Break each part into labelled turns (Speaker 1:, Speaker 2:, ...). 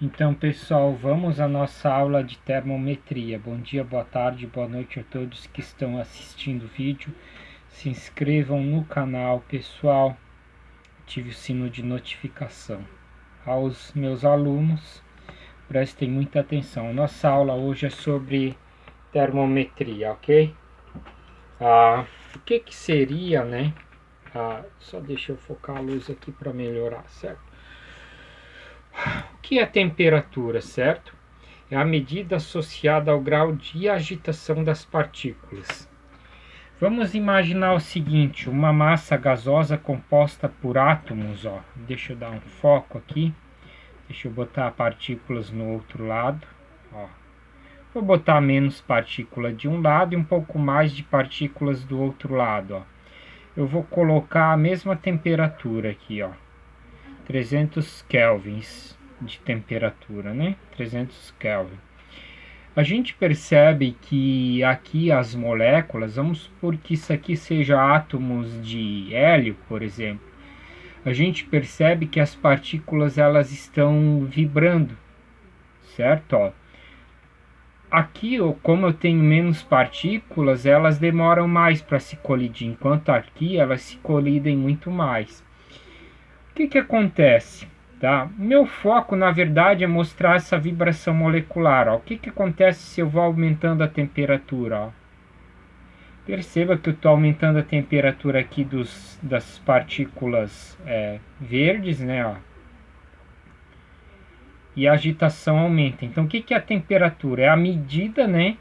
Speaker 1: Então, pessoal, vamos à nossa aula de termometria. Bom dia, boa tarde, boa noite a todos que estão assistindo o vídeo. Se inscrevam no canal, pessoal. Ative o sino de notificação. Aos meus alunos, prestem muita atenção. Nossa aula hoje é sobre termometria, ok? O que seria, né? Só deixa eu focar a luz aqui para melhorar, certo? O que é temperatura, certo? É a medida associada ao grau de agitação das partículas. Vamos imaginar o seguinte, uma massa gasosa composta por átomos, ó. Deixa eu dar um foco aqui. Deixa eu botar partículas no outro lado, ó. Vou botar menos partícula de um lado e um pouco mais de partículas do outro lado, ó. Eu vou colocar a mesma temperatura aqui, ó. 300 kelvins de temperatura, né? 300 Kelvin. A gente percebe que aqui as moléculas, vamos supor que isso aqui seja átomos de hélio, por exemplo. A gente percebe que as partículas elas estão vibrando, certo? Ó, aqui, como eu tenho menos partículas, elas demoram mais para se colidir, enquanto aqui elas se colidem muito mais. O que acontece? Tá? Meu foco, na verdade, é mostrar essa vibração molecular. Ó. O que acontece se eu vou aumentando a temperatura? Ó? Perceba que eu estou aumentando a temperatura aqui das partículas verdes, né? Ó. E a agitação aumenta. Então, o que é a temperatura? É a medida, né?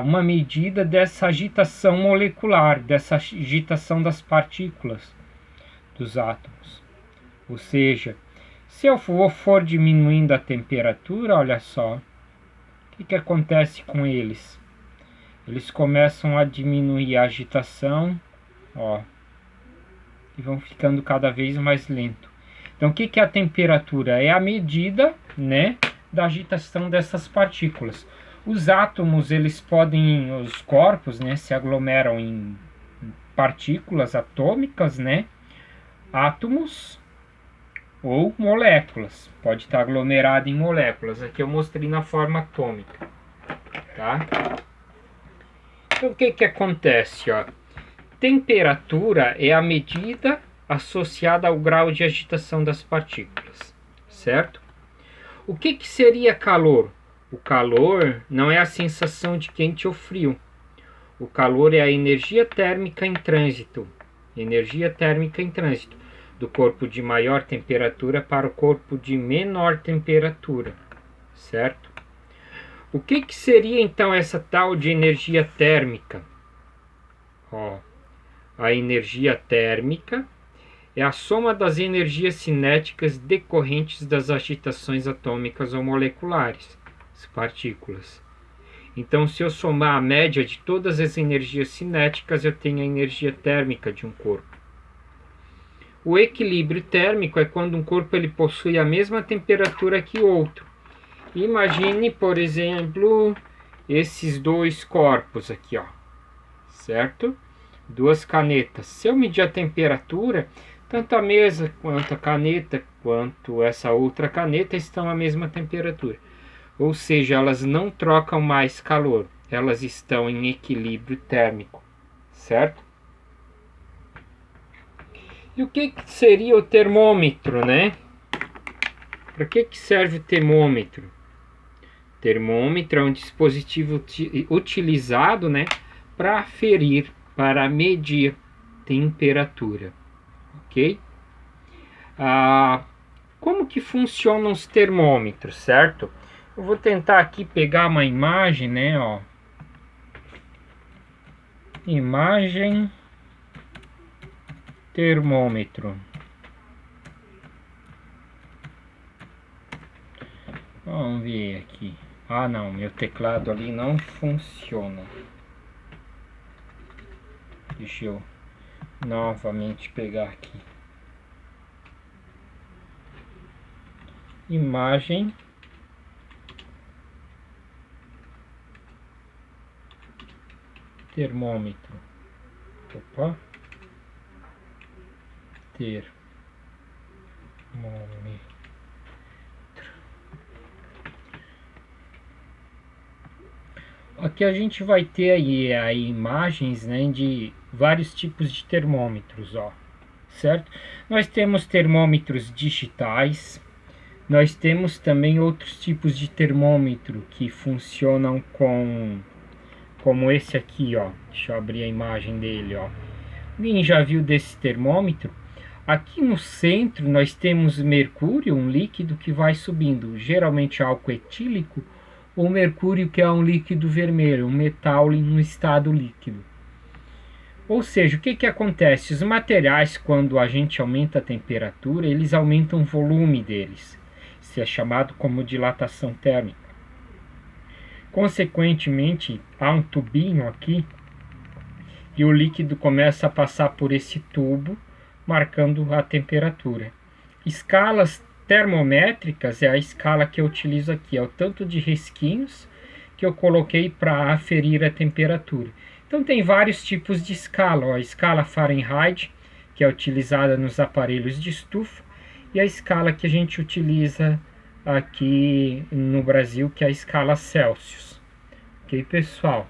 Speaker 1: Uma medida dessa agitação molecular, dessa agitação das partículas dos átomos. Ou seja, se eu for diminuindo a temperatura, olha só, o que acontece com eles? Eles começam a diminuir a agitação, ó, e vão ficando cada vez mais lento. Então, o que é a temperatura? É a medida, né, da agitação dessas partículas. Os átomos, os corpos, né, se aglomeram em partículas atômicas, né, átomos ou moléculas. Pode estar aglomerado em moléculas. Aqui eu mostrei na forma atômica, tá? Então, o que acontece, ó? Temperatura é a medida associada ao grau de agitação das partículas, certo? O que seria calor? O calor não é a sensação de quente ou frio. O calor é a energia térmica em trânsito. Energia térmica em trânsito. Do corpo de maior temperatura para o corpo de menor temperatura, certo? O que seria então essa tal de energia térmica? Ó, a energia térmica é a soma das energias cinéticas decorrentes das agitações atômicas ou moleculares, as partículas. Então, se eu somar a média de todas as energias cinéticas, eu tenho a energia térmica de um corpo. O equilíbrio térmico é quando um corpo ele possui a mesma temperatura que outro. Imagine, por exemplo, esses dois corpos aqui, ó, certo? Duas canetas. Se eu medir a temperatura, tanto a mesa quanto a caneta, quanto essa outra caneta estão à mesma temperatura. Ou seja, elas não trocam mais calor, elas estão em equilíbrio térmico, certo? E o que seria o termômetro, né? Para que serve o termômetro? Termômetro é um dispositivo utilizado, né, para aferir, para medir temperatura, ok? Como que funcionam os termômetros, certo? Eu vou tentar aqui pegar uma imagem, né, ó. Imagem termômetro. Vamos ver aqui. Ah, não, meu teclado ali não funciona. Deixa eu novamente pegar aqui. Imagem termômetro. Opa. Termômetro. aqui a gente vai ter aí imagens, né, de vários tipos de termômetros, ó, certo? Nós temos termômetros digitais, nós temos também outros tipos de termômetro que funcionam como esse aqui, ó. Deixa eu abrir a imagem dele, ó. Alguém já viu desse termômetro? Aqui no centro nós temos mercúrio, um líquido que vai subindo, geralmente álcool etílico, ou mercúrio, que é um líquido vermelho, um metal no estado líquido. Ou seja, o que acontece? Os materiais, quando a gente aumenta a temperatura, eles aumentam o volume deles. Isso é chamado como dilatação térmica. Consequentemente, há um tubinho aqui e o líquido começa a passar por esse tubo, marcando a temperatura. Escalas termométricas é a escala que eu utilizo aqui, é o tanto de risquinhos que eu coloquei para aferir a temperatura. Então tem vários tipos de escala, ó, a escala Fahrenheit, que é utilizada nos aparelhos de estufa, e a escala que a gente utiliza aqui no Brasil, que é a escala Celsius. Ok, pessoal?